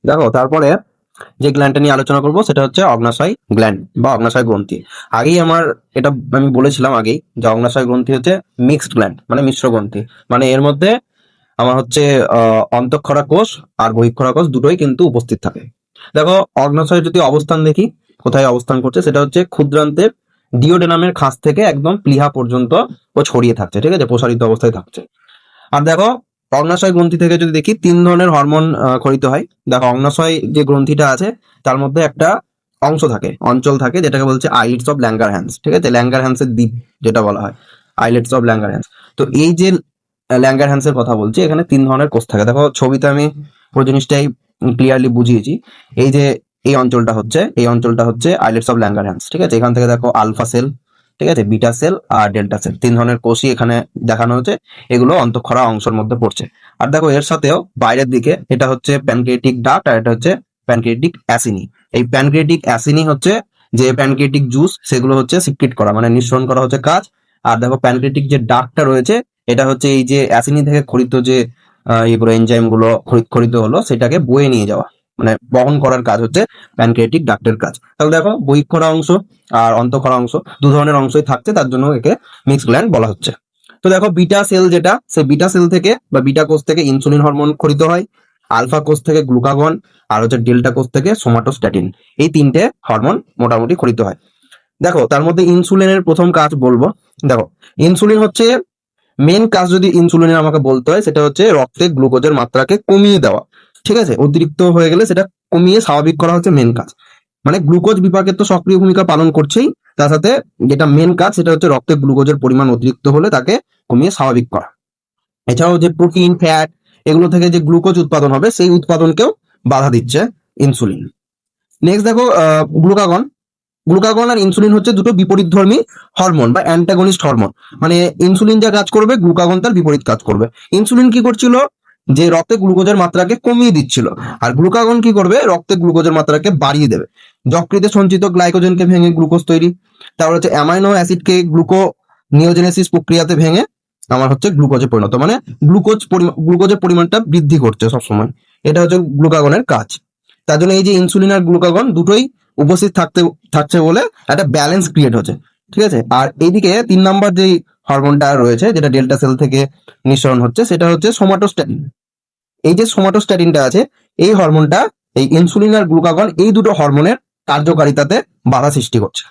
দেখো তারপরে যে গ্ল্যান্ডটা নিয়ে আলোচনা করব সেটা হচ্ছে অগ্নাশয় গ্ল্যান্ড বা অগ্নাশয় গ্রন্থি। আগেই এটা আমি বলেছিলাম আগেই যে অগ্নাশয় গ্রন্থি হচ্ছে মিক্সড গ্ল্যান্ড, মানে মিশ্র গ্রন্থি। মানে এর মধ্যে আমার হচ্ছে অন্তঃক্ষরা কোষ আর বহিঃক্ষরা কোষ দুটোই কিন্তু উপস্থিত থাকে। দেখো অগ্নাশয়ের যদি অবস্থান দেখি, কোথায় অবস্থান করছে, সেটা হচ্ছে ক্ষুদ্রান্তের ডিওডেনামের খাঁজ থেকে একদম প্লীহা পর্যন্ত ও ছড়িয়ে থাকছে, ঠিক আছে, প্রসারিত অবস্থায় থাকছে। আর দেখো অগ্নাশয় গ্রন্থি থেকে যদি দেখি, তিন ধরনের হরমোন ক্ষরিত হয়। দেখো অগ্নাশয় যে গ্রন্থিটা আছে তার মধ্যে একটা অংশ থাকে, অঞ্চল থাকে, যেটাকে বলছে আইলেটস অফ ল্যাঙ্গারহ্যান্স, ঠিক আছে, ল্যাঙ্গারহ্যান্সের দ্বীপ যেটা বলা হয়, আইলেটস অফ ল্যাঙ্গারহ্যান্স। তো এই যে ল্যাঙ্গারহ্যান্সের কথা বলছি, এখানে তিন ধরনের কোষ থাকে। দেখো ছবিতে আমি পুরো জিনিসটাই ক্লিয়ারলি বুঝিয়েছি। এই যে এই অঞ্চলটা হচ্ছে আইলেটস অফ ল্যাঙ্গারহ্যান্স, ঠিক আছে। এখান থেকে দেখো আলফা সেল, ঠিক আছে, বিটা সেল আর ডেল্টা সেল, তিন ধরনের কোষই এখানে দেখানো হচ্ছে। এগুলো অন্তঃক্ষরা অংশের মধ্যে পড়ছে। আর দেখো এর সাথেও বাইরের দিকে এটা হচ্ছে প্যানক্রিয়েটিক ডাক্ট আর এটা হচ্ছে প্যানক্রিয়েটিক অ্যাসিনি। এই প্যানক্রিয়েটিক অ্যাসিনি হচ্ছে যে প্যানক্রিয়েটিক জুস সেগুলো হচ্ছে সিক্রিট করা, মানে নিঃসরণ করা হচ্ছে কাজ। আর দেখো প্যানক্রিয়েটিক যে ডাক্টটা রয়েছে, এটা হচ্ছে এই যে অ্যাসিনি থেকে খরিত যে এগুলো এনজাইম গুলো খরিত হলো সেটাকে বয়ে নিয়ে যাওয়া, মানে বহন করার কাজ হচ্ছে প্যানক্রিয়েটিক ডাক্টের কাজ। তাহলে দেখো বহিঃক্ষরা অংশ আর অন্তঃক্ষরা অংশ দু ধরনের অংশই থাকছে, তার জন্য একে মিক্স গ্ল্যান্ড বলা হচ্ছে। তো দেখো বিটা সেল যেটা, সেই বিটা সেল থেকে বা বিটা কোষ থেকে ইনসুলিন হরমোন খরিত হয়, আলফা কোষ থেকে গ্লুকাগন, আর হচ্ছে ডেল্টা কোষ থেকে সোমাটোস্ট্যাটিন। এই তিনটে হরমোন মোটামুটি খরিত হয়। দেখো তার মধ্যে ইনসুলিনের প্রথম কাজ বলবো। দেখো ইনসুলিন হচ্ছে মেন কাজ, যদি ইনসুলিনের আমাকে বলতে হয়, সেটা হচ্ছে রক্তে গ্লুকোজের মাত্রাকে কমিয়ে দেওয়া, ঠিক আছে, অতিরিক্ত হয়ে গেলে সেটা কমিয়ে স্বাভাবিক করা হচ্ছে মেন কাজ। মানে গ্লুকোজ বিপাকের তো সক্রিয় ভূমিকা পালন করছেই, তার সাথে যেটা মেন কাজ সেটা হচ্ছে রক্তে গ্লুকোজের পরিমাণ অতিরিক্ত হলে তাকে কমিয়ে স্বাভাবিক করা। এছাড়াও যে প্রোটিন ফ্যাট এগুলো থেকে যে গ্লুকোজ উৎপাদন হবে সেই উৎপাদনকেও বাধা দিচ্ছে ইনসুলিন। নেক্সট দেখো গ্লুকাগন। গ্লুকাগন আর ইনসুলিন হচ্ছে দুটো বিপরীতধর্মী হরমোন বা অ্যান্টাগনিস্ট হরমোন। মানে ইনসুলিন যা কাজ করবে গ্লুকাগন তার বিপরীত কাজ করবে। ইনসুলিন কি করছিল, যে রক্তে গ্লুকোজের মাত্রাকে কমিয়ে দিচ্ছিল, আর গ্লুকাগন কি করবে, রক্তে গ্লুকোজের মাত্রাকে বাড়িয়ে দেবে। যকৃতে সঞ্চিত গ্লাইকোজেনকে ভেঙে গ্লুকোজ তৈরি, তারপর হচ্ছে অ্যামাইনো অ্যাসিডকে গ্লুকো নিওজেনেসিস প্রক্রিয়াতে ভেঙে আমার হচ্ছে গ্লুকোজে পরিণত, মানে গ্লুকোজের পরিমাণটা বৃদ্ধি করছে সবসময়। এটা হচ্ছে গ্লুকাগনের কাজ। তার জন্য এই যে ইনসুলিন আর গ্লুকাগন দুটোই উপস্থিত থাকছে বলে একটা ব্যালেন্স ক্রিয়েট হচ্ছে, ঠিক আছে। আর এইদিকে 3 নম্বর যে হরমোনটা রয়েছে যেটা ডেল্টা সেল থেকে নিঃসরণ হচ্ছে সেটা হচ্ছে সোমাটোস্ট্যাটিন। এই যে সোমাটোস্ট্যাটিনটা আছে, এই হরমোনটা এই ইনসুলিন আর গ্লুকাগন এই দুটো হরমোনের কার্যকারিতাতে বাধা সৃষ্টি করছে।